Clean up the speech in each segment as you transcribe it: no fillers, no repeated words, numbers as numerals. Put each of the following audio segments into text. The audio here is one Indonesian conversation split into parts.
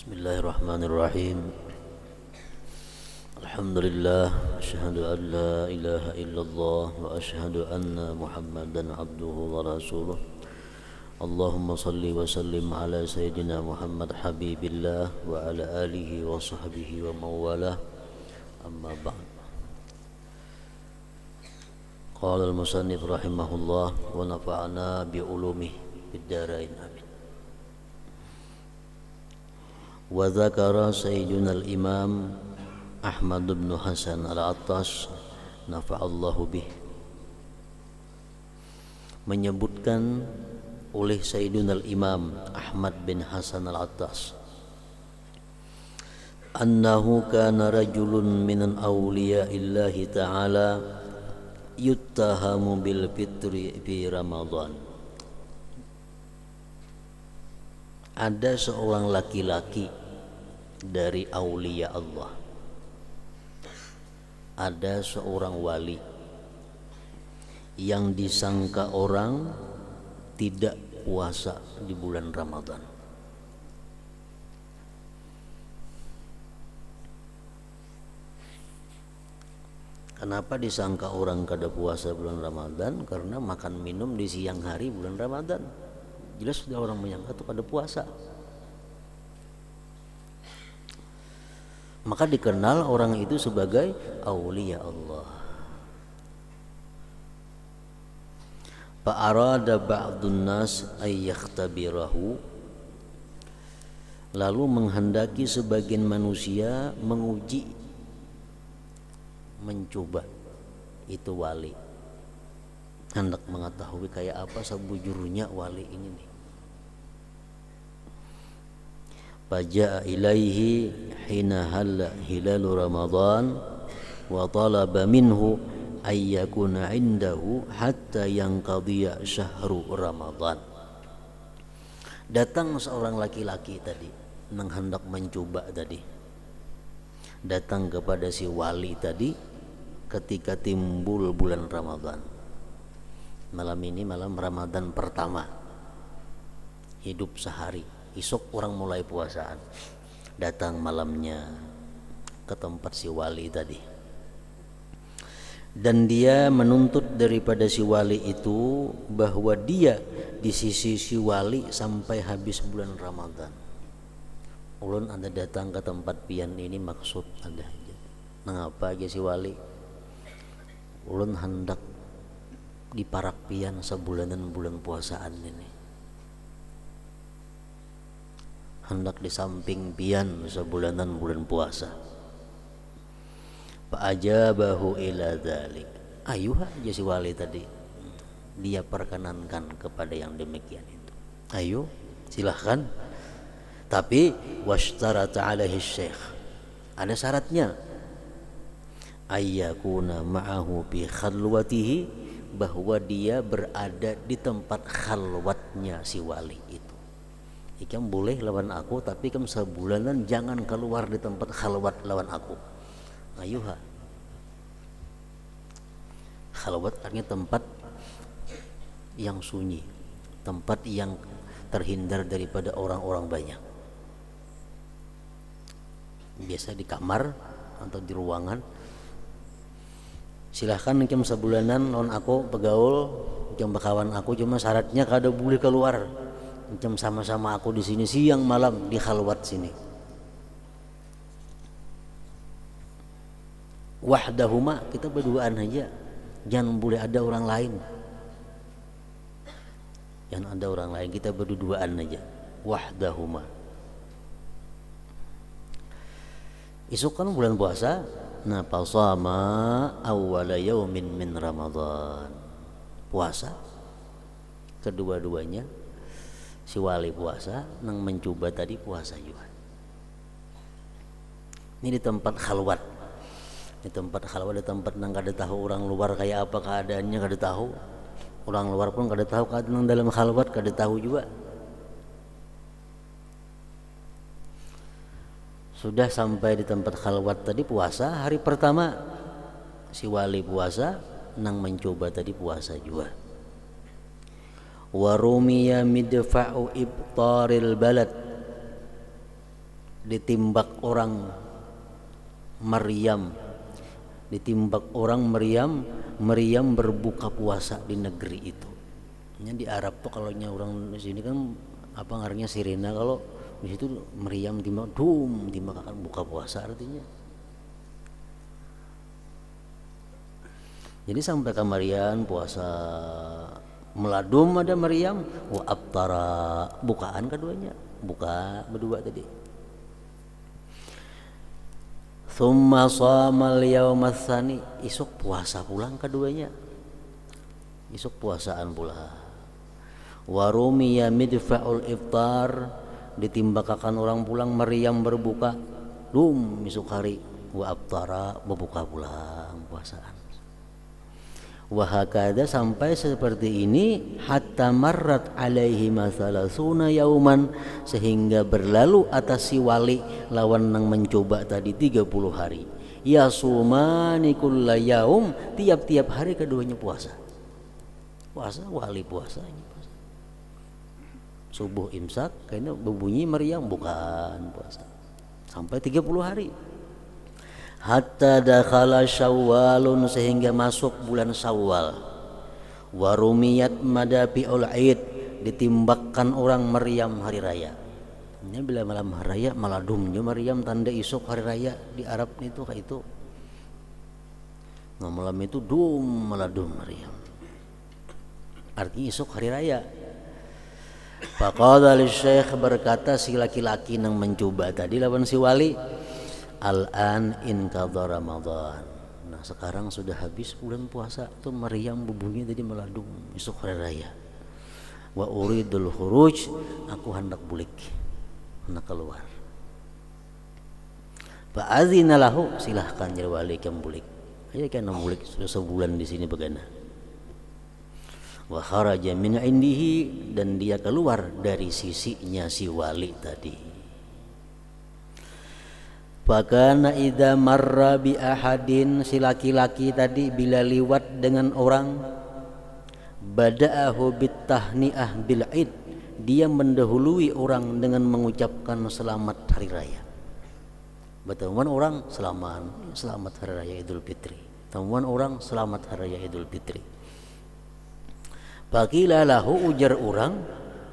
Bismillahirrahmanirrahim. Alhamdulillah, asyhadu an la ilaha illallah wa asyhadu anna Muhammadan abduhu wa rasuluh. Allahumma salli wa sallim ala sayyidina Muhammad habibillah wa ala alihi wa sahbihi wa mawalah. Amma ba'd. Qala al-musannif rahimahullah wa nafa'ana bi ulumihi fid dharain amin. Wa dzakara sayyiduna al-imam Ahmad bin Hasan al-Attas nafa'allahu bih, menyebutkan oleh sayyiduna al-imam Ahmad bin Hasan al-Attas annahu kana rajulun minan awliya'illahi ta'ala yuttahamu bil fitri fi Ramadan. Ada seorang laki-laki dari aulia Allah, ada seorang wali yang disangka orang tidak puasa di bulan Ramadan. Kenapa disangka orang kada puasa bulan Ramadan? Karena makan minum di siang hari bulan Ramadan. Jelas sudah orang menyangka itu kada puasa. Maka dikenal orang itu sebagai aulia Allah. Fa'arada ba'dun nas ay yakhtabirahu, lalu menghendaki sebagian manusia menguji, mencoba itu wali, hendak mengetahui kayak apa sebujurnya wali ini nih. Faja'a ilaihi hina halla hilalu Ramadan wa talaba minhu ay yakuna indahu hatta yanqadhiya syahru Ramadan. Datang seorang laki-laki tadi yang hendak mencoba tadi, datang kepada si wali tadi ketika timbul bulan Ramadan. Malam ini malam Ramadan pertama, hidup sehari, esok orang mulai puasaan. Datang malamnya ke tempat si wali tadi, dan dia menuntut daripada si wali itu bahwa dia di sisi si wali sampai habis bulan Ramadan. Ulun ada datang ke tempat pian ini maksud ada aja. Mengapa aja si wali? Ulun hendak di parak pian sebulanan bulan puasaan ini, hendak di samping pian sebulanan bulan puasa. Fa'ajabahu ila dzalik, ayuh aja si wali tadi, dia perkenankan kepada yang demikian itu. Ayo silahkan, tapi washtarata alaihi syekh, ada syaratnya, ayyakuna ma'ahu bi khalwatihi, bahwa dia berada di tempat khalwatnya si wali itu. Ikam boleh lawan aku, tapi ikam sebulanan jangan keluar di tempat khalwat lawan aku. Ayuha, khalwat artinya tempat yang sunyi, tempat yang terhindar daripada orang-orang banyak. Biasa di kamar atau di ruangan. Silahkan ikam sebulanan lawan aku pegaul, ikam bakawan aku, cuma syaratnya kada boleh keluar. Macam sama-sama aku di sini siang malam di khalwat sini. Wahdahuma, kita berduaan aja, jangan boleh ada orang lain. Jangan ada orang lain, kita berduaan aja. Wahdahuma. Esok kan bulan puasa. Nah, fasama awwala yaumin min Ramadan. Puasa kedua-duanya. Si wali puasa, nang mencoba tadi puasa juga. Ini di tempat khalwat. Di tempat khalwat, di tempat nang kada tahu orang luar kayak apa keadaannya, kada tahu. Orang luar pun kada tahu keadaan dalam khalwat, kada tahu juga. Sudah sampai di tempat khalwat tadi puasa hari pertama, si wali puasa, nang mencoba tadi puasa juga. Wa rumiya midfa'u ibtaril balad, ditimbak orang Maryam, Maryam berbuka puasa di negeri itu. Ini di Arab tuh kalau orang di sini kan apa ngarannya sirena, kalau di situ Maryam timbak akan buka puasa artinya. Jadi sampai ke Maryam puasa meladum ada Maryam wa aftara, bukaan keduanya, buka berdua tadi. Tsumma shamal yaumas tsani, isuk puasa pulang keduanya. Isuk puasaan pula. Wa rumiya midfa'ul iftar, ditimbakakan orang pulang Maryam berbuka, isuk hari wa aftara, berbuka pulang puasaan. Wahakada, sampai seperti ini, hatta marrat alaihi masalasuna yauman, sehingga berlalu atas si wali lawan nang mencoba tadi 30 hari. Yasumani kulla yaum, tiap-tiap hari keduanya puasa. Wali puasa. Subuh imsak kayaknya berbunyi Maryam bukan puasa. Sampai 30 hari. Hatta dakhala Syawalun, sehingga masuk bulan Syawal. Warumiyat madafi'ul Aid, ditimbakkan orang Maryam hari raya. Ini bila malam hari raya maladumnya Maryam, tanda isuk hari raya di Arab itu kayak itu. Nah, malam itu maladum Maryam. Artinya isuk hari raya. Faqala lisyekh, berkata si laki-laki nang mencoba tadi lawan si wali, al-an inqadha Ramadan. Nah, sekarang sudah habis bulan puasa tuh Maryam bubungnya tadi meladung esok hari raya. Wa uridul khuruj, aku hendak bulik, hendak keluar. Fa azina lahu, silahkan jadi wali kam bulik. Ayo kan bulik, sudah sebulan di sini begana. Wa kharaja min indihi, dan dia keluar dari sisinya si wali tadi. Fakana idza marra bi ahadin, si laki-laki tadi bila liwat dengan orang, bada'ahu bitahni'ah bil id, dia mendahului orang dengan mengucapkan selamat hari raya. Bertemuan orang selamat hari raya Idul Fitri. Temuan orang selamat hari raya Idul Fitri. Faqila lahu, ujar orang,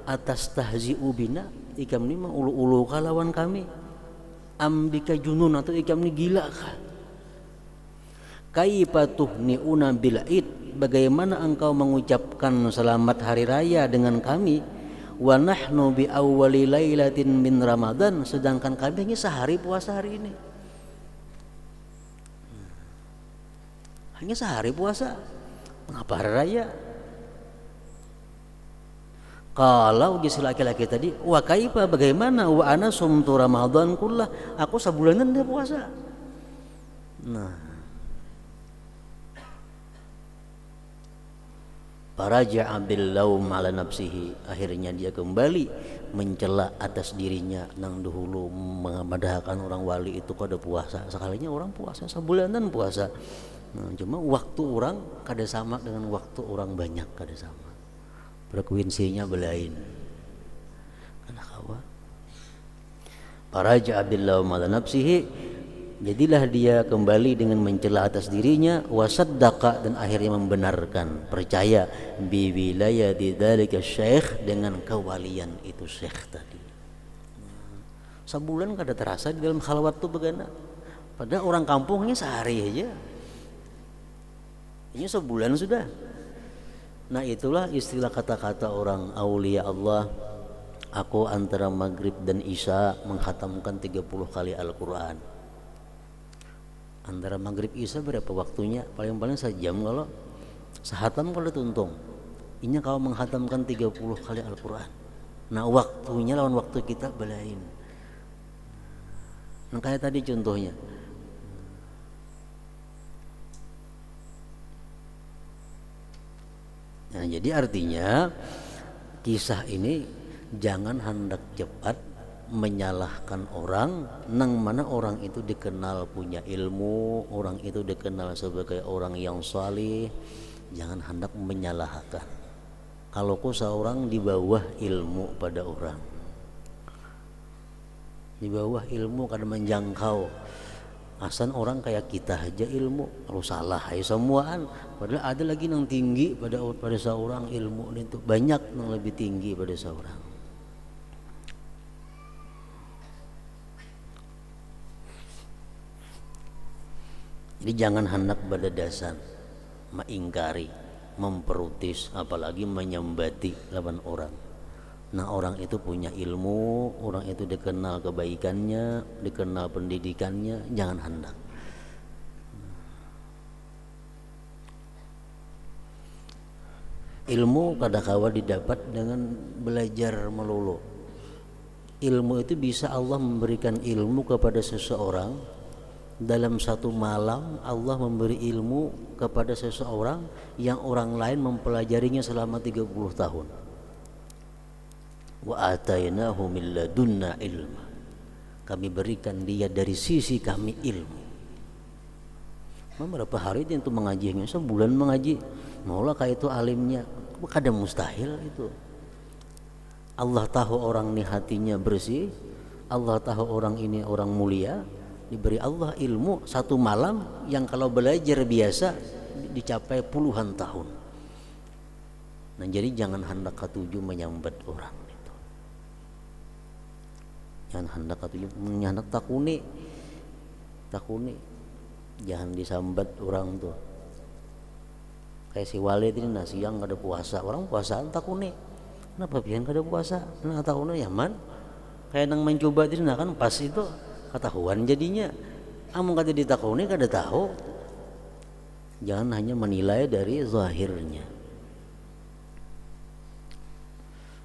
atas tahzi'u bina, ikam ni mengulu-ulu kalawan kami. Ambika junun, atau ikam ni gila kah? Kaifa tuhni'una bil id, bagaimana engkau mengucapkan selamat hari raya dengan kami? Wa nahnu bi awwali lailatin min Ramadan, sedangkan kami hanya sehari puasa hari ini. Hanya sehari puasa, mengapa hari raya? Kalau si laki-laki tadi, wa kaifa, bagaimana, wa ana sumtu Ramadan kullah, aku sebulanan dia puasa. Nah, faraja'a bil laum ala nafsihi, akhirnya dia kembali mencela atas dirinya nang dahulu mengamadahkan orang wali itu kada puasa. Sekalinya orang puasa sebulanan puasa. Nah, cuma waktu orang kada sama dengan waktu orang banyak, kada sama. Frekuensinya belain. Karena kawa. Faraja'a bil laum ala nafsihi, jadilah dia kembali dengan mencela atas dirinya, wasaddaqa, dan akhirnya membenarkan, percaya, bi wilayati dzalika syekh, dengan kewalian itu syekh tadi. Sebulan kada terasa di dalam khalwat tuh begana. Padahal orang kampungnya sehari aja. Ini sebulan sudah. Nah, itulah istilah kata-kata orang aulia Allah. Aku antara maghrib dan isya menghatamkan 30 kali Al-Quran. Antara maghrib isya berapa waktunya? Paling-paling sejam, kalau sehatam kalau tuntung. Ini kau menghatamkan 30 kali Al-Quran. Nah, waktunya lawan waktu kita belain. Nah, kayak tadi contohnya. Nah, jadi artinya kisah ini jangan hendak cepat menyalahkan orang, nang mana orang itu dikenal punya ilmu, orang itu dikenal sebagai orang yang salih. Jangan hendak menyalahkan. Kalau ku seorang di bawah ilmu pada orang, Di bawah ilmu kada menjangkau. Asan orang kayak kita aja ilmu kalau salah ya semuaan. Padahal ada lagi yang tinggi pada seorang ilmu itu, banyak yang lebih tinggi pada seorang. Jadi jangan hendak badadasan, mengingkari, memprotes, apalagi menyembati lawan orang. Nah orang itu punya ilmu, orang itu dikenal kebaikannya, dikenal pendidikannya, jangan hendak. Ilmu kadang-kala didapat dengan belajar melulu. Ilmu itu bisa Allah memberikan ilmu kepada seseorang. Dalam satu malam Allah memberi ilmu kepada seseorang yang orang lain mempelajarinya selama 30 tahun. Wa atainahu min ladunna ilma. Kami berikan dia dari sisi kami ilmu. Berapa hari itu mengajinya? Sebulan mengaji. Maulah kayak itu alimnya. Kada mustahil itu. Allah tahu orang ini hatinya bersih. Allah tahu orang ini orang mulia. Diberi Allah ilmu satu malam yang kalau belajar biasa dicapai puluhan tahun. Nah jadi jangan hendak ketujuh menyambat orang itu. Jangan hendak ketujuh hendak takuni. Jangan disambat orang tuh. Kayak si Walid ini siang kada puasa, orang puasaan takuni. Kenapa pian kada puasa? Nah takuni yaman. Kayak nang mencoba itu kan pas itu ketahuan jadinya. Amun kata ditakuni kada tahu. Jangan hanya menilai dari zahirnya.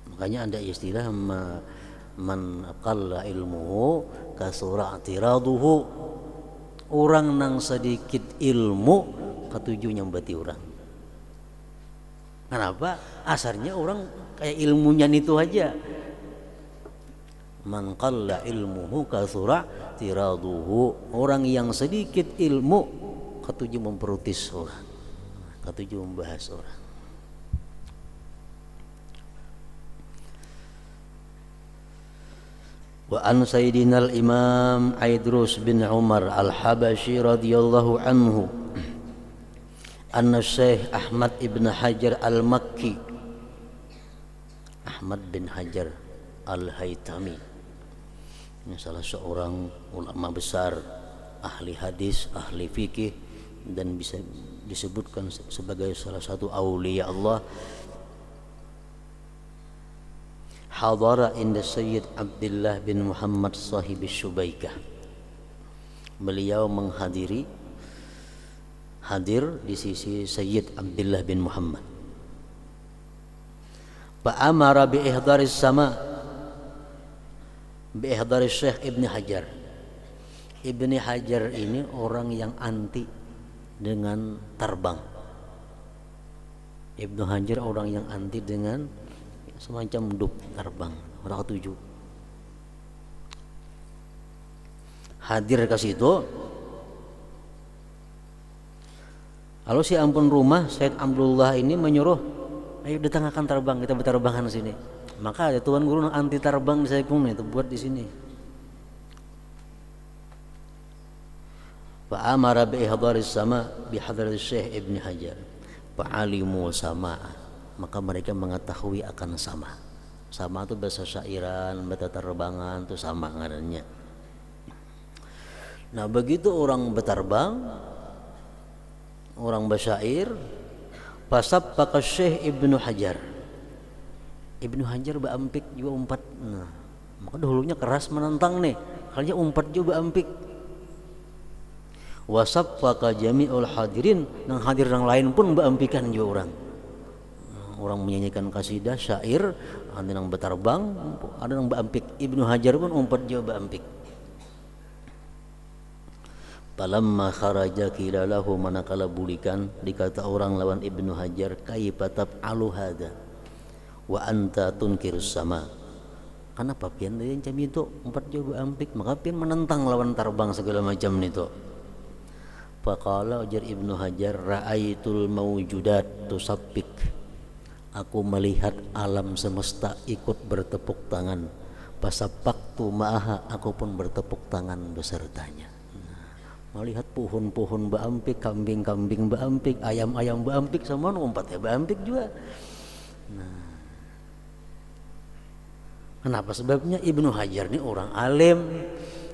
Makanya ada istilah man qalla ilmuhu kasura i'tiraduhu. Orang nang sedikit ilmu ketujuh nyambati orang. Kenapa? Asarnya orang kayak ilmunya itu aja. Man qalla ilmuhu kasura tiraduhu. Orang yang sedikit ilmu ketujuh memprotes orang, ketujuh membahas orang. Wa an sayyidina al-imam Aidrus bin Umar al-Habashi radhiyallahu anhu anna Syekh Ahmad ibn Hajar al-Makki, Ahmad bin Hajar al-Haytami, ini salah seorang ulama besar, ahli hadis, ahli fikih, dan bisa disebutkan sebagai salah satu aulia Allah. Hadara inda Sayyid Abdullah bin Muhammad sahib Syubaikah. Beliau hadir di sisi Sayyid Abdullah bin Muhammad. Fa'amara bi ihdaris sama' biihdari Syekh Ibn Hajar. Ibn Hajar ini orang yang anti dengan terbang. Ibn Hajar orang yang anti dengan semacam duk terbang. Orang ketujuh hadir ke situ. Lalu si ampun rumah Syekh Abdullah ini menyuruh, ayo datang akan terbang, kita berterbangan sini. Maka ada tuan guru anti terbang di Saikung itu buat di sini. Fa amara bi ihdaris sama bi hadratis Syekh Ibn Hajar. Fa alimu sama. Maka mereka mengetahui akan sama. Sama itu bahasa syairan, bahasa terbangan itu sama ngarannya. Nah, begitu orang berterbang, orang bersyair, pasab pakai Syekh Ibn Hajar. Ibnu Hajar baampik juga umpat. Nah, maka dahulunya keras menentang nih. Kalinya umpat juga baampik. Wasab faka jami'ul hadirin, nang hadir yang lain pun baampikan juga orang. Orang menyanyikan kasidah, syair, ada yang berterbang, ada yang baampik. Ibnu Hajar pun umpat juga baampik. Palamma kharaja kilalahu, manakala bulikan dikata orang lawan Ibnu Hajar, kaifa tab'alu hadza wa anta tunkirus sama. Kenapa pian dia macam itu empat jawab ampik, maka pian menentang lawan terbang segala macam itu. Faqala ujar Ibnu Hajar, ra'aitul mawjudat tusabbik. Aku melihat alam semesta ikut bertepuk tangan. Fasapaktu ma'aha, aku pun bertepuk tangan besertanya. Melihat pohon-pohon baampik, kambing-kambing baampik, ayam-ayam baampik, semua ngumpatnya baampik juga. Nah, kenapa sebabnya? Ibnu Hajar ini orang alim,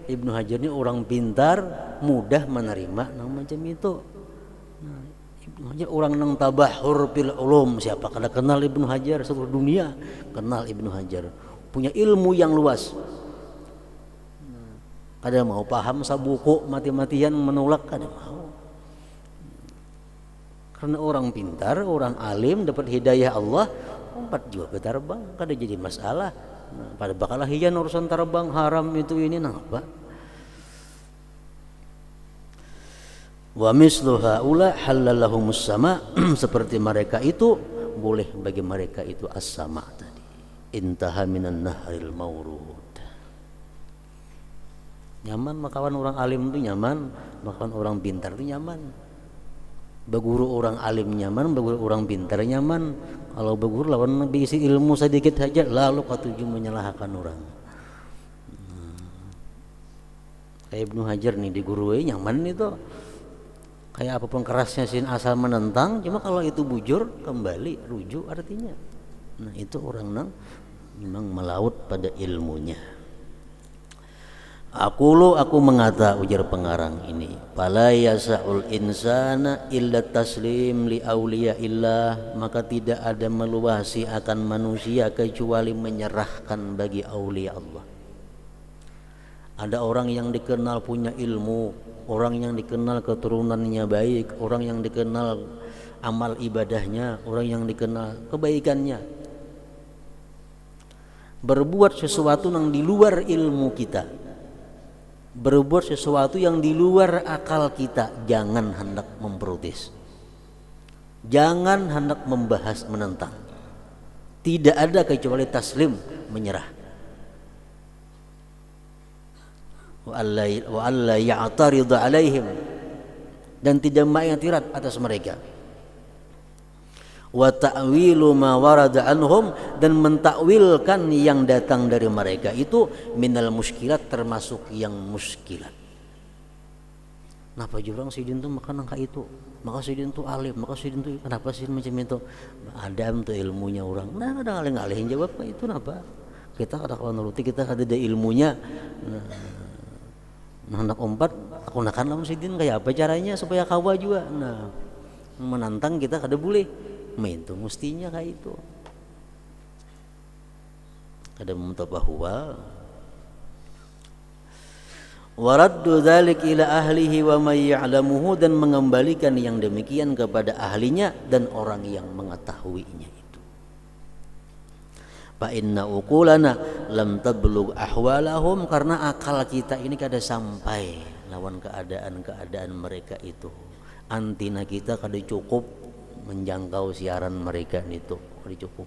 Ibnu Hajar ini orang pintar, mudah menerima nang macam itu. Nah, Ibnu Hajar orang nang tabahur fil ulum, siapa kada kenal Ibnu Hajar, seluruh dunia kenal Ibnu Hajar, punya ilmu yang luas. Kada mau paham sabuku mati-matian menolak, kada mau. Karena orang pintar, orang alim, dapat hidayah Allah, umpat juga ke terbang, kada jadi masalah. Nah, pada bakalah hiyan urusan terbang haram itu ini napa? Wa mislu haula halallahumus sama, seperti mereka itu boleh bagi mereka itu as-sama tadi. Intaha minan nahril mawrud. Nyaman makawan orang alim itu nyaman, makawan orang pintar itu nyaman. Beguru orang alim nyaman, beguru orang pintar nyaman. Kalau beguru lawan bisi ilmu sedikit saja lalu katuju menyalahkan orang. Kayak Ibnu Hajar nih di guru nyaman itu. Kayak apapun kerasnya sin asal menentang, cuma kalau itu bujur kembali rujuk artinya. Nah, itu orang nang memang melaut pada ilmunya. Aku mengata, ujar pengarang ini, fala yasa'ul insana illa taslim li auliya illah, maka tidak ada meluasi akan manusia kecuali menyerahkan bagi aulia Allah. Ada orang yang dikenal punya ilmu, orang yang dikenal keturunannya baik, orang yang dikenal amal ibadahnya, orang yang dikenal kebaikannya. Berbuat sesuatu yang di luar ilmu kita, berbuat sesuatu yang di luar akal kita, jangan hendak memprotes, jangan hendak membahas menentang. Tidak ada kecuali taslim, menyerah. Wa alla ya'tarid alaihim, dan tidak mengiktirad atas mereka. Wa ta'wilu ma warada anhum, dan mentakwilkan yang datang dari mereka itu minal muskilat, termasuk yang muskilat. Kenapa jurang sidin tuh makan angka itu? Maka sidin tuh alim, maka sidin tuh kenapa sih macam itu? Adam tuh ilmunya orang. Nah, ada ngalih-ngalihin jawab itu kenapa? Kita kada kawan nuruti, kita kada ada ilmunya. Nah, hendak umpat aku nakan lamun sidin kayak apa caranya supaya kawa juga. Nah, menantang kita kada boleh. Itu mestinya kayak itu. Kada mutabahwa. Waraddu dzalik ila ahlihi wa may ya'lamuhu, dan mengembalikan yang demikian kepada ahlinya dan orang yang mengetahuinya itu. Fa inna uqulana lam tablugh ahwalahum, karena akal kita ini kada sampai lawan keadaan-keadaan mereka itu. Antina kita kada cukup menjangkau siaran mereka itu, kada cukup.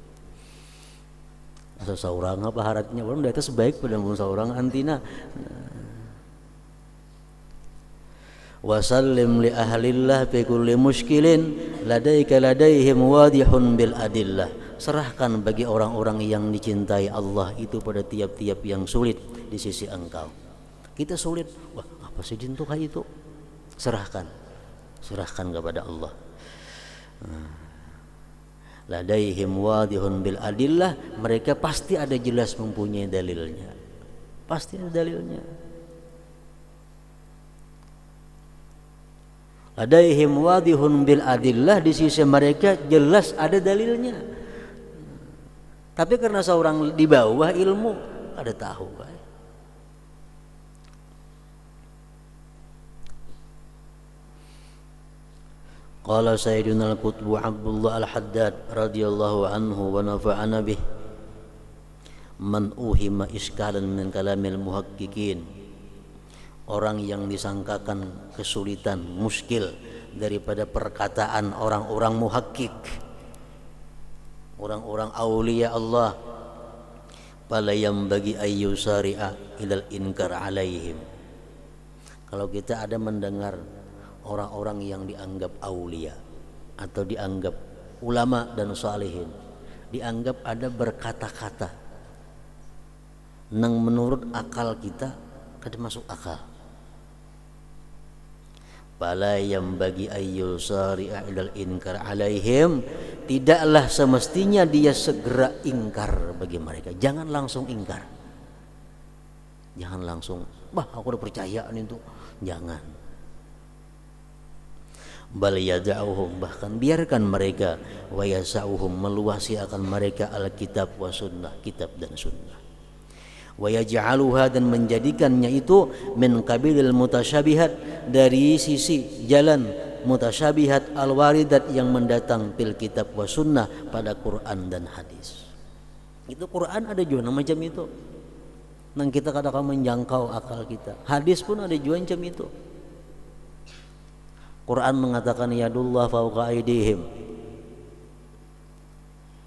Seseorang apa haratnya belum di atas baik pada seorang antina. Wasallim li ahlillah fi kulli muskilin ladaika ladaihim wadihun bil adillah. Serahkan bagi orang-orang yang dicintai Allah itu pada tiap-tiap yang sulit di sisi engkau. Kita sulit, wah apa sih dintu kayak itu? Serahkan kepada Allah. Ladaihim wadihun bil adillah, mereka pasti ada jelas mempunyai dalilnya. Pasti ada dalilnya. Ladaihim wadihun bil adillah, di sisi mereka jelas ada dalilnya. Tapi karena seorang di bawah ilmu ada tahu kan. Qala Sayyidina al-Qutbu Abdullah al-Haddad radhiyallahu anhu wa nafa'ana bih, man uhima iskalan min kalamil muhaqqiqin, orang yang disangkakan kesulitan, muskil daripada perkataan orang-orang muhakkik, orang-orang aulia Allah, fala yambagi ayyusari'a ilal inkar alaihim. Kalau kita ada mendengar orang-orang yang dianggap aulia atau dianggap ulama dan salihin, dianggap ada berkata-kata nang menurut akal kita kada masuk akal. Fala yang bagi ayyul sari'a ilal inkar alaihim, tidaklah semestinya dia segera ingkar bagi mereka. Jangan langsung ingkar, jangan langsung aku udah percaya nih itu, jangan. Bal yada'uhum, bahkan biarkan mereka, wa yasa'uhum, meluasi akan mereka alkitab wa sunnah, kitab dan sunnah. Wa yaj'aluha, dan menjadikannya itu min qabilil mutasyabihat, dari sisi jalan mutasyabihat al-waridat, yang mendatang fil kitab wa sunnah, pada Quran dan hadis. Itu Quran ada juga macam itu, nang kita kadang menjangkau akal kita. Hadis pun ada juga macam itu. Quran mengatakan yadullah fawqa aydihim.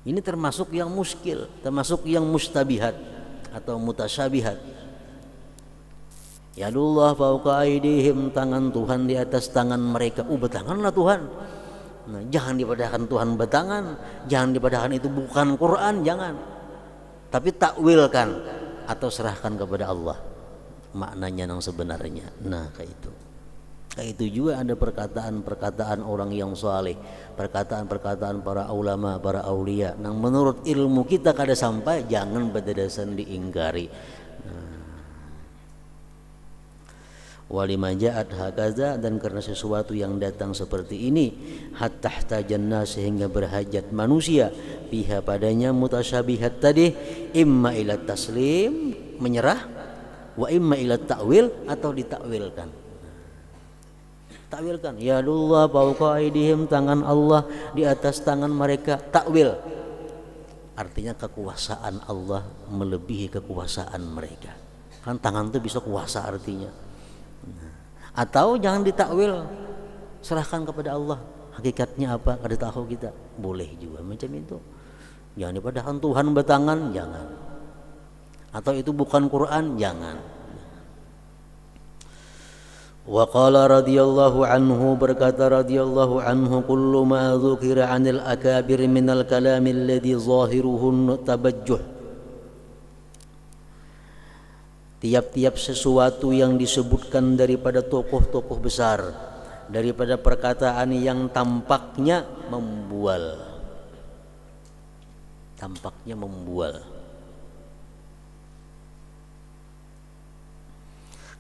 Ini termasuk yang muskil, termasuk yang mustabihat atau mutasyabihat. Yadullah fawqa aydihim, tangan Tuhan di atas tangan mereka. Betanganlah Tuhan. Nah, jangan dipadahkan Tuhan betangan, jangan dipadahkan itu bukan Quran, jangan. Tapi takwilkan atau serahkan kepada Allah maknanya yang sebenarnya. Nah, kayak itu. Kayak itu juga ada perkataan-perkataan orang yang saleh, perkataan-perkataan para ulama, para aulia, nang menurut ilmu kita kada sampai, jangan berdasarkan diingkari. Walima ja'at hakaza, dan karena sesuatu yang datang seperti ini, hatta tahtajanna, sehingga berhajat manusia, biha padanya mutasyabihat tadi, imma ila taslim, menyerah, wa imma ila ta'wil, atau ditakwilkan. Takwilkan, ya Allah fawqa aydihim, tangan Allah di atas tangan mereka. Takwil artinya kekuasaan Allah melebihi kekuasaan mereka. Kan tangan itu bisa kuasa artinya. Atau jangan ditakwil, serahkan kepada Allah. Hakikatnya apa kada tahu kita. Boleh juga macam itu. Jangan dipadahkan Tuhan bertangan, jangan. Atau itu bukan Quran, jangan. Wa qala radhiyallahu anhu, berkata radhiyallahu anhu, kullu ma dzukira 'anil akabir minal kalami alladhi zahiruhu tabajjuh. Tiap-tiap sesuatu yang disebutkan daripada tokoh-tokoh besar, daripada perkataan yang tampaknya membual. Tampaknya membual.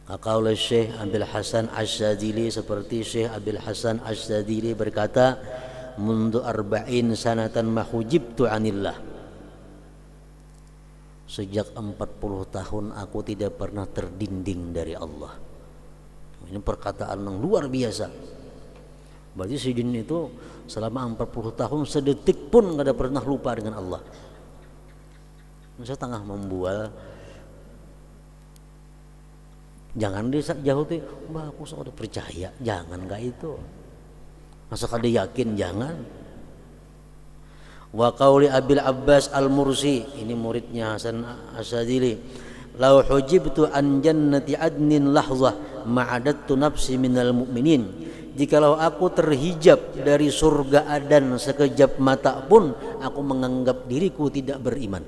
Qaul Syekh Abil Hasan Asy-Syadzili, seperti Syekh Abil Hasan Asy-Syadzili berkata, mundu arba'in sanatan mahujibtu anillah, sejak 40 tahun aku tidak pernah terdinding dari Allah. Ini perkataan yang luar biasa. Berarti Sidin itu selama 40 tahun sedetik pun tidak pernah lupa dengan Allah. Masa tengah membual, jangan dijauh tuh, aku sudah percaya, jangan kayak itu. Masa kada yakin, jangan. Wa qauli Abil Abbas Al-Mursi, ini muridnya Hasan Asy-Syadzili, lau hujibtu an jannati adnin lahzah ma'adattu nafsi minal mu'minin. Jikalau aku terhijab dari surga Adan sekejap mata pun, aku menganggap diriku tidak beriman.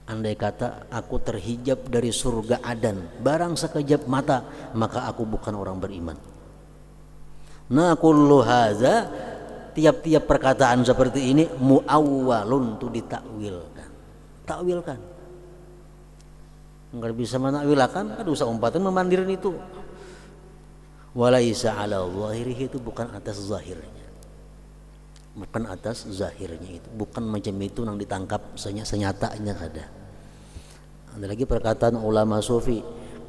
Andai kata aku terhijab dari surga Adan barang sekejap mata, maka aku bukan orang beriman. Nah, kullu hadza, tiap-tiap perkataan seperti ini muawwalun, tu ditakwilkan. Takwilkan. Enggak bisa menakwilakan, ada usah umpatan memandirin itu. Walaisa ala zahirihi, itu bukan atas zahirnya. Bukan atas zahirnya itu, bukan macam itu yang ditangkap senyatanya ada. Ada lagi perkataan ulama sufi,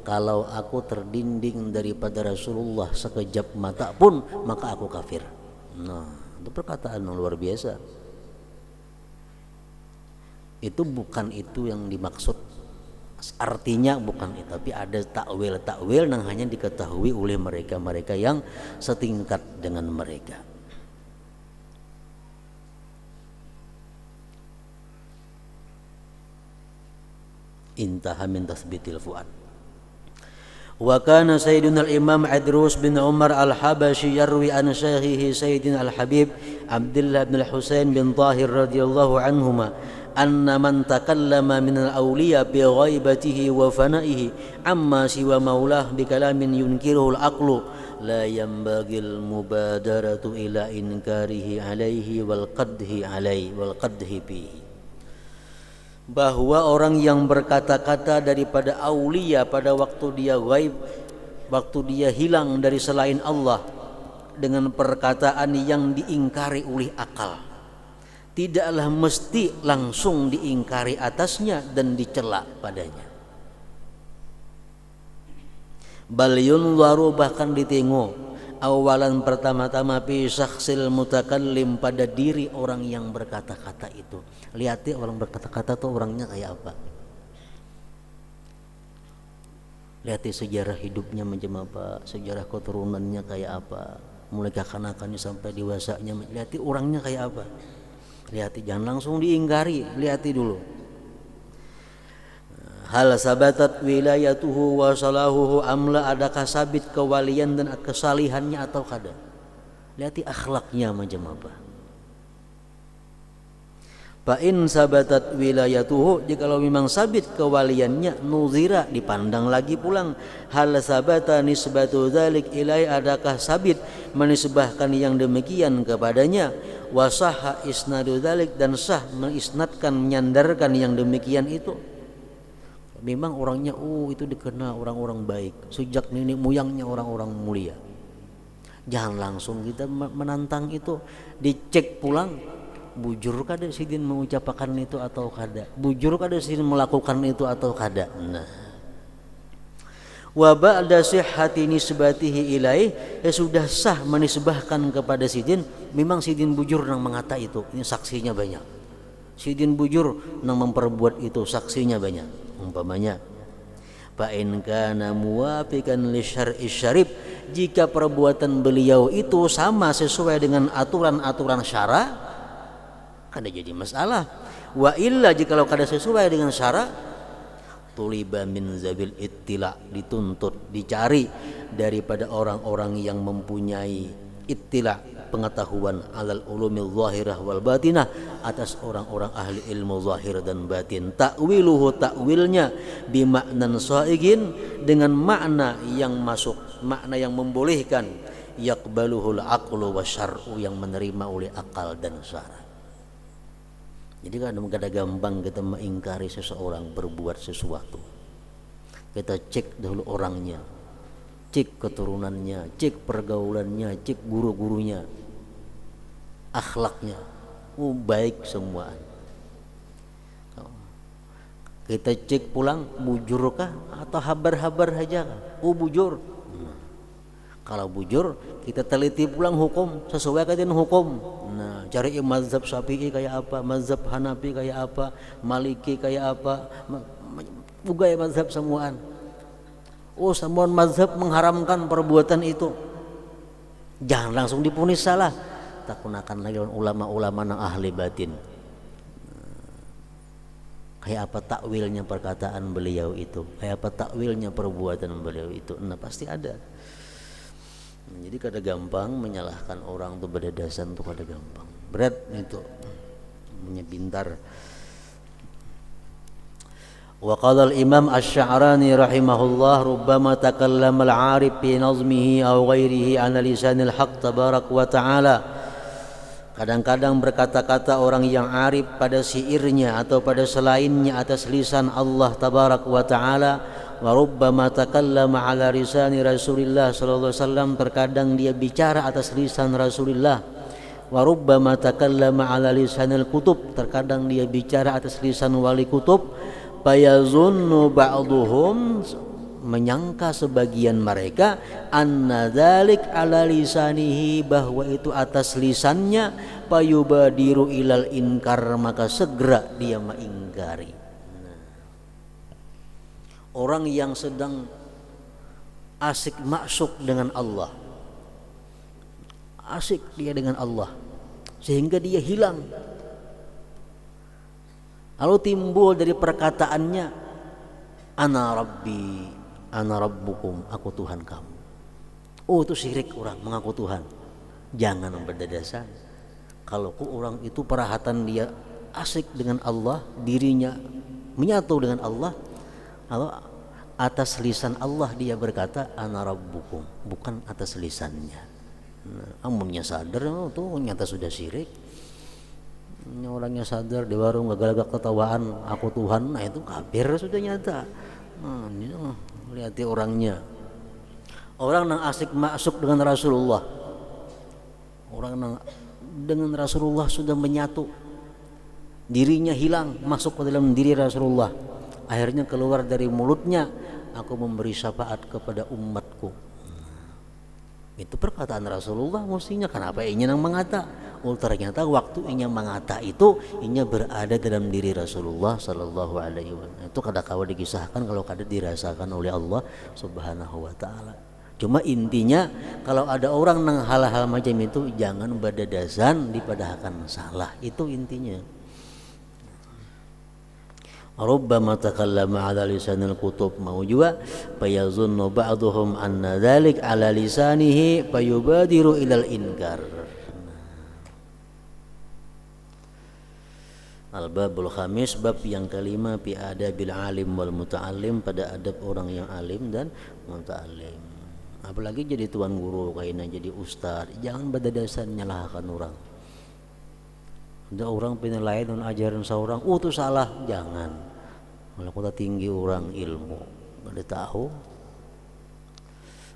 kalau aku terdinding daripada Rasulullah sekejap mata pun, maka aku kafir. Nah, itu perkataan yang luar biasa. Itu bukan itu yang dimaksud, artinya bukan itu, tapi ada takwil yang hanya diketahui oleh mereka-mereka yang setingkat dengan mereka. Intaha min tathbitil fuad. Wa kana sayyiduna al-imam Idrus bin Umar al-Habashi yarwi an syekhihi sayyidina al-Habib Abdullah bin al-Husain bin Tahir radhiyallahu anhuma anna man takallama minal awliya bi ghaibatihi wa fanaihi amma siwa maulah bi kalamin yunkiruhu al-aqlu la yanbaghil mubadaratu ila inkarihi alaihi wal qadhi bihi. Bahwa orang yang berkata-kata daripada aulia pada waktu dia ghaib, waktu dia hilang dari selain Allah, dengan perkataan yang diingkari oleh akal, tidaklah mesti langsung diingkari atasnya dan dicela padanya. Bal yunzaru, bahkan ditengok, awalan pertama-tama fi syakhsil mutakallim, pada diri orang yang berkata-kata itu. Lihatnya orang berkata-kata tuh orangnya kayak apa. Lihatnya sejarah hidupnya macam apa, sejarah keturunannya kayak apa, mulai kekanakannya sampai dewasanya, lihatnya orangnya kayak apa. Lihatnya, jangan langsung diingkari, lihatnya dulu. Hal sabatat wilayatuhu wa salahuhu amla, adakah sabit kewalian dan kesalihannya atau kada. Lihatnya akhlaknya macam apa. Fa in sabatat wilayatuhu, jikalau memang sabit kewaliannya, nuzira, dipandang lagi pulang. Hal sabata nisbatu dzalik ilai, adakah sabit menisbahkan yang demikian kepadanya. Wasaha isnadu dzalik, dan sah mengisnadkan, menyandarkan yang demikian itu. Memang orangnya itu dikenal orang-orang baik, sejak nenek moyangnya orang-orang mulia. Jangan langsung kita menantang itu, dicek pulang. Bujur kada sidin mengucapkan itu atau kada, bujur kada sidin melakukan itu atau kada. Nah, wa ba'da sihhati nisbatihi ilaih, ya sudah sah menisbahkan kepada sidin, memang sidin bujur nang mengata itu, ini saksinya banyak. Sidin bujur nang memperbuat itu, saksinya banyak. Umpamanya, fa in kana muwafiqan li syar'i syarif, jika perbuatan beliau itu sama sesuai dengan aturan-aturan syara, kada jadi masalah. Wa illa, jikalau kada sesuai dengan syara, tuliba min zabil ittila, dituntut, dicari daripada orang-orang yang mempunyai ittila, pengetahuan, alal ulumil zahirah wal batinah, atas orang-orang ahli ilmu zahir dan batin. Ta'wiluhu, ta'wilnya, bimaknan saigin, dengan makna yang masuk, makna yang membolehkan, yaqbaluhul aqlu wasyar'u, yang menerima oleh akal dan syara. Jadi kadang-kadang gampang kita mengingkari seseorang berbuat sesuatu. Kita cek dahulu orangnya, cek keturunannya, cek pergaulannya, cek guru-gurunya, akhlaknya, baik semua. Kita cek pulang, bujurkah atau habar-habar saja? Bujur. Kalau bujur, kita teliti pulang hukum, sesuai dengan hukum. Nah, cari mazhab Syafi'i kayak apa, mazhab Hanafi kayak apa, Maliki kayak apa, bugai mazhab semuaan. Semuaan mazhab mengharamkan perbuatan itu. Jangan langsung dipunis salah. Tak gunakan lagi ulama-ulama yang ahli batin. Kayak apa takwilnya perkataan beliau itu, kayak apa takwilnya perbuatan beliau itu. Nah, pasti ada. Jadi kada gampang menyalahkan orang tuh, berdasar tuh kada gampang, berat itu, punya pintar. Wa qala al-imam asy-Sya'rani rahimahullah, rubbama takallama al-'arif fi nazmihi aw ghairihi 'ala lisanil haqq tabarak wa ta'ala. Kadang-kadang berkata-kata orang yang arif pada syairnya atau pada selainnya atas lisan Allah tabarak wa ta'ala. Wa rubbama takallama ala lisani Rasulillah sallallahu alaihi wasallam, terkadang dia bicara atas lisan Rasulullah. Wa rubbama takallama ala lisanil kutub, terkadang dia bicara atas lisan wali kutub. Fayazunnu ba'duhum, menyangka sebagian mereka, anna dzalik ala lisanihi, bahwa itu atas lisannya, payubadiru ilal inkar, maka segera dia mengingkari. Orang yang sedang asik maksuk dengan Allah, asik dia dengan Allah, sehingga dia hilang. Lalu timbul dari perkataannya, ana rabbi, ana rabbukum, aku Tuhan kamu. Itu syirik orang mengaku Tuhan. Jangan berdadasan. Kalau orang itu perhatian dia asik dengan Allah, dirinya menyatu dengan Allah, lalu atas lisan Allah dia berkata ana rabbukum, bukan atas lisannya. Amunnya sadar tuh nyata sudah syirik. Orangnya sadar di warung gagak-gagak ketawaan aku Tuhan, nah itu kafir sudah nyata. Lihat orangnya, orang yang asik masuk dengan Rasulullah, orang yang dengan Rasulullah sudah menyatu, dirinya hilang masuk ke dalam diri Rasulullah, akhirnya keluar dari mulutnya, aku memberi syafaat kepada umatku. Itu perkataan Rasulullah mestinya, kenapa inya yang mengata? Ternyata waktu inya mengata itu inya berada dalam diri Rasulullah Sallallahu Alaihi Wasallam. Itu kadang-kala dikisahkan kalau kadang dirasakan oleh Allah Subhanahu Wa Taala. Cuma intinya kalau ada orang nang hal-hal macam itu jangan badadasan dipadahkan salah, itu intinya. Rubbama takallama ala lisanil kutub, mau juga fayazunnu ba'duhum anna dzalik ala lisanihi fayubadiru ilal inkar. Al-babul khamis, bab yang kelima, fi adabil alim wal muta'allim, pada adab orang yang alim dan muta'allim. Apalagi jadi tuan guru, kayaknya jadi ustaz, jangan badadasan nyalahkan orang. Ada orang penilaian dan ajaran seorang, itu salah, jangan. Kalau kita tinggi orang ilmu, nggak tahu.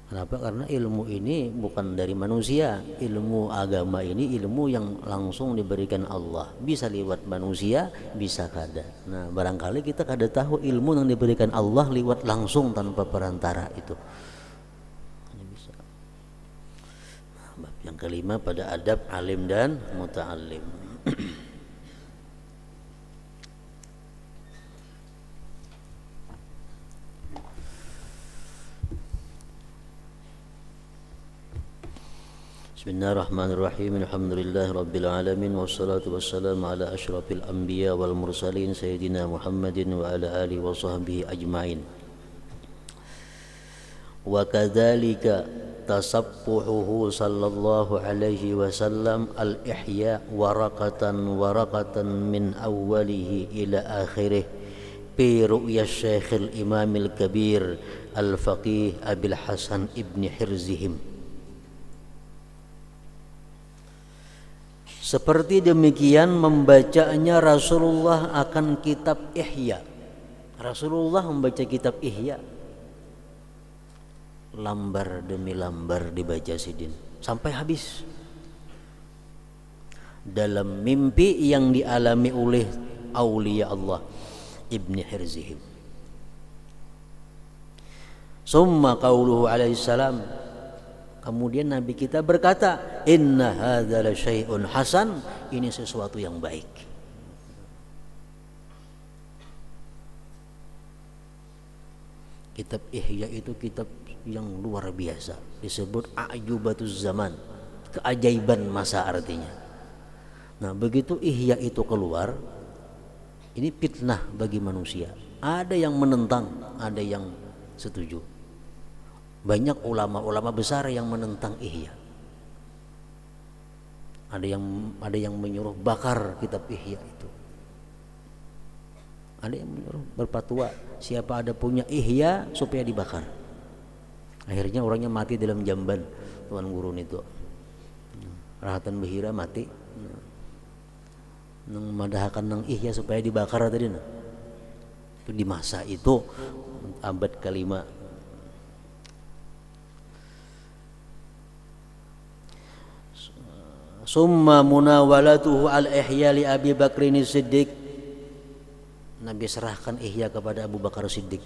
Kenapa? Karena ilmu ini bukan dari manusia. Ilmu agama ini ilmu yang langsung diberikan Allah. Bisa lewat manusia, bisa kada. Nah, barangkali kita kada tahu ilmu yang diberikan Allah lewat langsung tanpa perantara itu. Bisa. Nah, bab yang kelima pada adab alim dan muta'allim. Bismillahirrahmanirrahim. Alhamdulillah rabbil alamin, wassalatu wassalamu ala asyrafil anbiya wal mursalin sayyidina Muhammadin wa ala alihi wa sahbihi ajmain. Wa kadzalika tasaffuhuhu sallallahu alaihi wasallam al-ihya waraqatan min awwalihi ila akhirih fi ru'ya Syekhil Imamil Kabir al-Faqih Abil Hasan ibn Hirzihim. Seperti demikian membacanya Rasulullah akan kitab Ihya. Rasulullah membaca kitab Ihya, lambar demi lambar dibaca sidin sampai habis, dalam mimpi yang dialami oleh aulia Allah Ibni Hirzihim. Summa qauluhu alaihi salam, kemudian Nabi kita berkata, inna hadza la syai'un hasan, ini sesuatu yang baik. Kitab Ihya itu kitab yang luar biasa, disebut a'jubatuz zaman, keajaiban masa artinya. Nah, begitu Ihya itu keluar, ini fitnah bagi manusia. Ada yang menentang, ada yang setuju. Banyak ulama-ulama besar yang menentang Ihya. Ada yang menyuruh bakar kitab Ihya itu. Ada yang menyuruh berfatwa siapa ada punya Ihya supaya dibakar. Akhirnya orangnya mati dalam jamban tuan gurun itu. Rahatan Behira mati. Nang madahakan nang Ihya supaya dibakar tadi nah. Itu di masa itu abad kelima. Summa munawalatuhu al-ihya li Abi Bakrin Siddiq, Nabi serahkan Ihya kepada Abu Bakar Siddiq.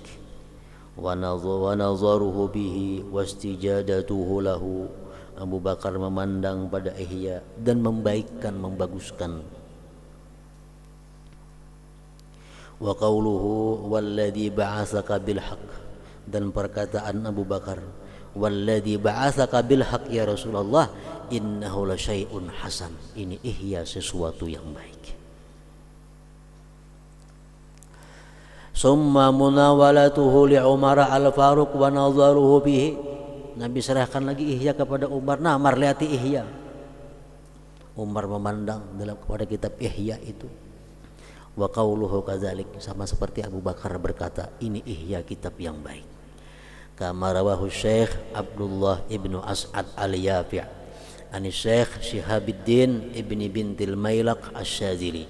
Wa nazaruhu bihi wastijadatuhu lahu, Abu Bakar memandang pada Ihya dan membaikkan, membaguskan. Wa qauluhu walladzi ba'atsaka bil haqq, dan perkataan Abu Bakar, walladzi ba'atsaka bil haqq ya Rasulullah, innahu la syai'un hasan, ini Ihya sesuatu yang baik. Summa munawalatuhu li Umar al-Faruq wa nazaruhu bihi, Nabi serahkan lagi Ihya kepada Umar. Nah, marliati Ihya. Umar memandang dalam kepada kitab Ihya itu. Wa qauluhu kadzalik, sama seperti Abu Bakar berkata, ini ihya kitab yang baik. Kama rawahu Syekh Abdullah ibnu As'ad al-Yafi' an Syekh Syihabuddin ibni bintil Mailaq asy-Syadzili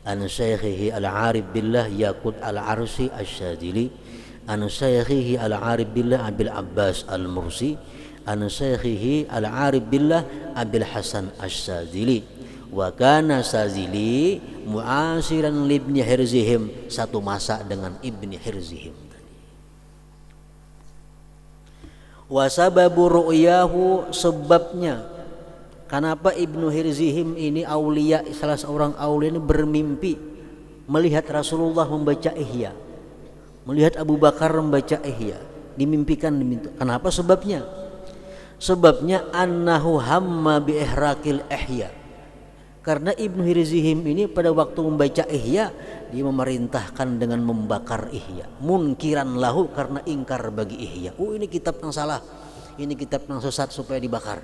an Syekhihi al-Arif billah Yaqut al-Arsi asy-Syadzili an Syekhihi al-Arif billah Abil Abbas al-Mursi an Syekhihi al-Arif billah Abil Hasan asy-Syadzili. Wa kana Syadzili mu'asiran libni Hirzihim, satu masa dengan ibni Hirzihim. Wa sababu ru'yahu, sebabnya kenapa ibnu Hirzihim ini aulia, salah seorang aulia ini bermimpi melihat Rasulullah membaca Ihya, melihat Abu Bakar membaca Ihya, dimimpikan. Kenapa sebabnya? Sebabnya annahu hamma bi ihraqil Ihya, karena Ibnu Hirzihim ini pada waktu membaca Ihya, dia memerintahkan dengan membakar Ihya, munkiran lahu, karena ingkar bagi Ihya. Ini kitab yang salah, ini kitab yang sesat, supaya dibakar.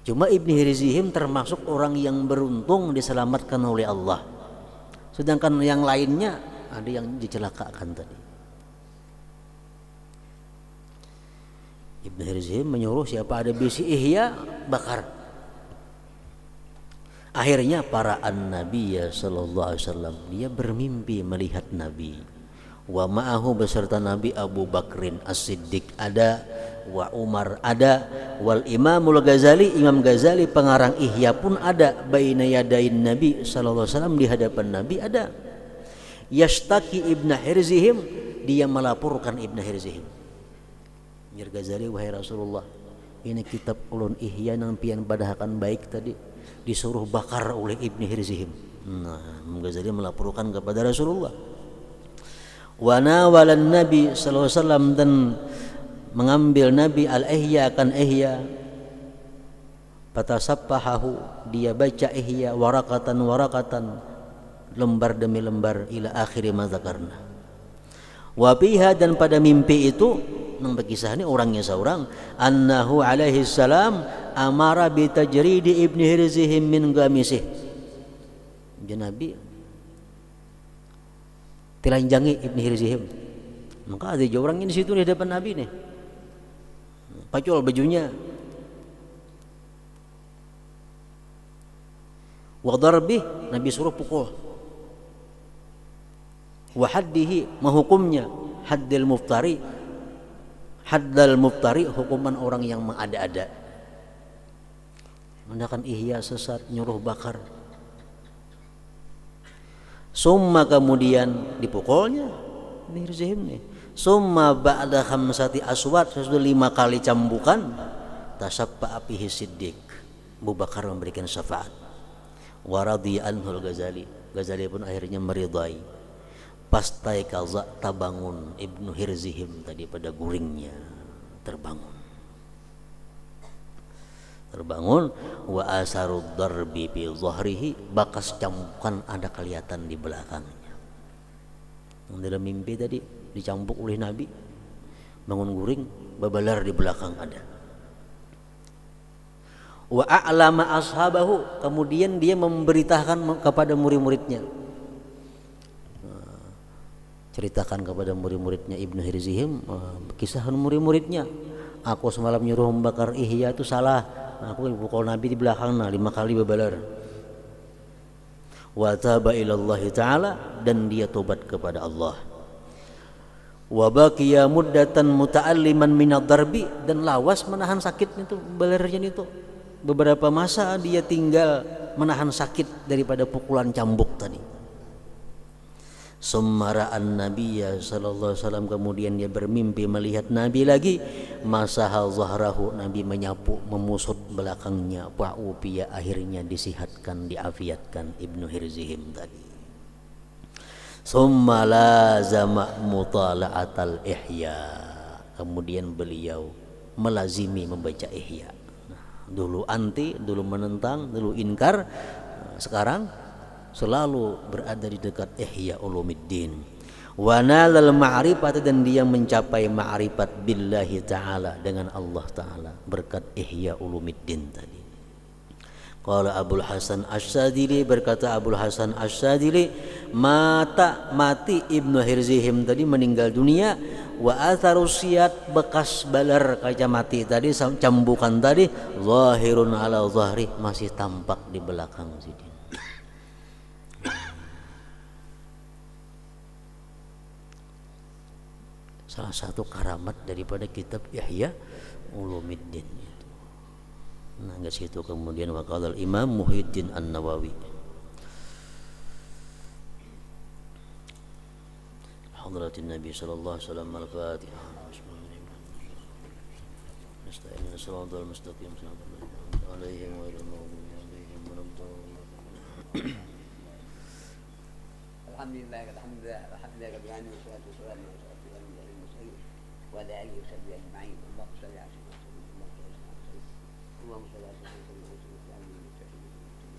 Cuma Ibnu Hirzihim termasuk orang yang beruntung diselamatkan oleh Allah, sedangkan yang lainnya ada yang dicelakakan tadi. Ibnu Hirzihim menyuruh siapa ada bisi Ihya, bakar. Akhirnya para an-Nabi sallallahu alaihi wasallam, dia bermimpi melihat Nabi. Wa ma'ahu, beserta Nabi, Abu Bakrin As-Siddiq ada, wa Umar ada, wal Imamul Ghazali, Imam Ghazali pengarang Ihya pun ada, baina yadain Nabi sallallahu alaihi wasallam, di hadapan Nabi ada. Yashtaki Ibnu Hirzihim, dia melaporkan Ibnu Hirzihim. Mir Ghazali, wahai Rasulullah, ini kitab ulun Ihya yang pian padahkan baik tadi disuruh bakar oleh Ibnu Hirzihim. Nah, Ghazali melaporkan kepada Rasulullah. Wa nawalan Nabi sallallahu alaihi wasallam, dan mengambil Nabi al-Ihya, akan Ihya. Fatasaffahahu, dia baca Ihya warakatan, lembar demi lembar, ila akhir ma dzakarna. Wa biha, dan pada mimpi itu, nang berkisah ini orangnya seorang, annahu alaihi salam amara bi tajridi Ibnu Hirzihim min gamisih. Jadi Nabi telanjangi Ibnu Hirzihim. Maka ada orang ini di situ di hadapan Nabi nih, pacul bajunya. Wa darbih, Nabi suruh pukul. Wa haddihi, menghukumnya, haddil muftari, hukuman orang yang mengada-ada. Mendakan Ihya sesat, nyuruh bakar. Summa, kemudian dipukulnya Ibnu Hirzihim nih. Summa ba'da khamsati aswat, sesudah 5 kali cambukan, tasaffa apihi Siddiq, Abu Bakar memberikan syafaat. Wa radhiya anhul Ghazali, Ghazali pun akhirnya meridai. Pastai kaza, tabangun Ibnu Hirzihim tadi pada guringnya, terbangun. Wa asarud darbi fi dhahrihi, bakas cambukan ada kelihatan di belakangnya. Dalam mimpi tadi dicambuk oleh Nabi, bangun guring, babalar di belakang ada. Wa a'lama ashabahu, kemudian dia memberitakan kepada murid-muridnya, ceritakan kepada murid-muridnya Ibnu Hirzihim, kisah murid-muridnya, aku semalam nyuruh membakar Ihya itu salah, aku pukul Nabi di belakang 5 kali babalar. Wa taba ilallahi ta'ala, dan dia tobat kepada Allah. Wa baqiya muddatan muta'alliman minad darbi, dan lawas menahan sakit itu, balarnya itu. Beberapa masa dia tinggal menahan sakit daripada pukulan cambuk tadi. Summara'an Nabiyya sallallahu alaihi wasallam, kemudian dia bermimpi melihat Nabi lagi. Masaha zahrahu, Nabi menyapu, memusut belakangnya. Fa'ufiya, akhirnya disihatkan, diafiatkan Ibnu Hirzihim tadi. Summa lazama mutala'atal Ihya, kemudian beliau melazimi membaca Ihya. Dulu anti, dulu menentang, dulu inkar, sekarang selalu berada di dekat Ihya Ulumuddin. Wa nalal ma'rifat, dan dia mencapai ma'rifat billahi ta'ala, dengan Allah ta'ala, berkat Ihya Ulumuddin tadi. Qala Abul Hasan Asy-Syadzili, berkata Abul Hasan Asy-Syadzili, mati Ibnu Hirzihim tadi, meninggal dunia. Wa atharus siyat, bekas balar kaca mati tadi, cambukan tadi, zahirun ala zahri, masih tampak di belakang sidin. Salah satu karamat daripada kitab Ihya Ulumuddin. Nah, enggak situ kemudian waqala Imam Muhyiddin An-Nawawi. Hadratin Nabi sallallahu alaihi wasallam al-Fatihah. Nasta'inu siratal mustaqim siratal ladzina alaihim ghairil maghdubi alaihim waladdallin. Alhamdulillah rabbil alamin wassalatu wassalamu ala asyrafil anbiya'i wal mursalin wa ala alihi wa sahbihi ajma'in. Allahumma shalli ala sayyidina اللهم صل على سيدنا محمد وعلى اله وصحبه وسلم.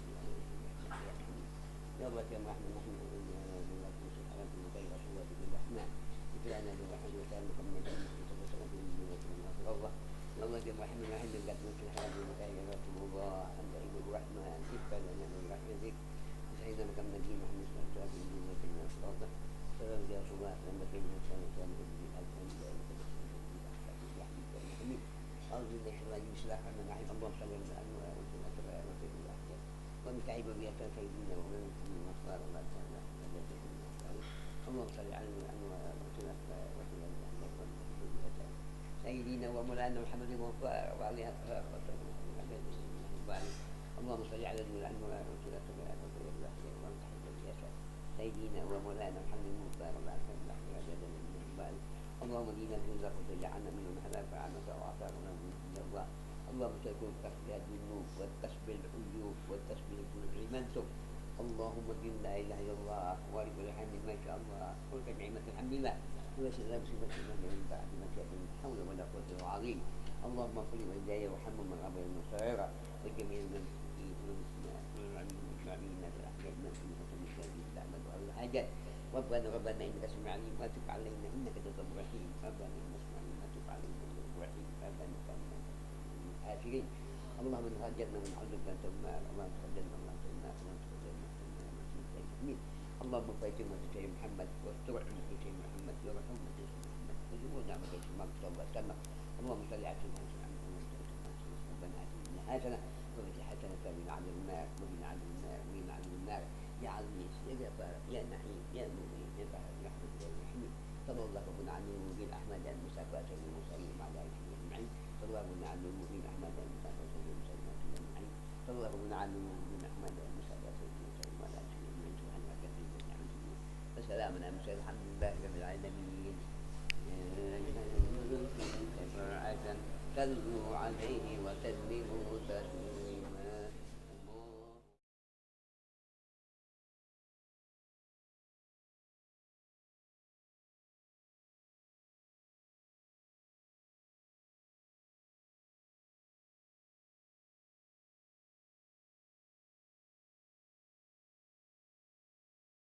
يا الله يا رحمن الرحيم بالله سبحانه وتعالى رسول الله بلنا بالرحمن وتعالى محمد صلى الله عليه وسلم الله. يا الله يا رحمن الرحيم بالله سبحانه وتعالى رسول الله انت عيد الرحمن اغفر لنا من رحمتك سيدنا محمد محمد صلى الله عليه وسلم. سلام يا رسول الله لما كنا نسال أعوذ بالله من الشيطان الرجيم. اللهم صل على محمد وعلى آله وصحبه وسلم. ومتعب بيت سيدنا ومن المصدر الله تعالى. اللهم صل على محمد وعلى آله وصحبه وسلم. سيدنا ومولانا محمد وعلى آله وصحبه وسلم. اللهم صل على محمد وعلى آله وصحبه وسلم. سيدنا ومولانا محمد وعلى آله وصحبه. اللهم دينا الهدى وجعلنا منهم حلال فعنا وأعطانا من الله. اللهم تكون كسب الذنوب والكسب العيوب والكسب المنسوب. اللهم دين لا اله الا الله ولكل الحمد ما شاء الله قلت نعمة الحمد لله وسلام صفة من بعد ما شاء من حول ولا قوة الا العظيم. اللهم اغفر والدي وارحمهم من قبل المصائر وجميع المسلمين والمؤمنين بالاحياء من المسلمين بعمد الحاجات. ربنا انك سميع عليم وتب علينا انك تواب رحيم. ربنا انك سميع عليم وتب علينا انك تواب رحيم. ربنا الآخرين. اللهم من هاجرنا من عذب أنت النار وما تخرجنا من عذب النار وما تخرجنا من عذب. اللهم بارك لنا في سيدنا محمد واستر لنا في سيدنا محمد وارحم في سيدنا محمد وجعلنا من سيدنا محمد صلى الله عليه وسلم. اللهم صل على سيدنا محمد ربنا آتنا حسنة وفي حسنة من عذاب النار ومن عذاب النار ومن عذاب النار. يا عزيز يا جبار يا نحيم يا مؤمن يا بحر يا رحمة يا رحيم. صلى الله عليه وسلم أحمد المسافات والمرسلين وعلى آله أجمعين. صلى الله على المؤمن أحمد المسافات والمرسلين أجمعين. صلى الله على المؤمن أحمد المسافات والمرسلين وعلى آله أجمعين. سبحان الله وسلام على المرسلين الحمد لله رب العالمين. صلوا عليه وسلموا تسليما.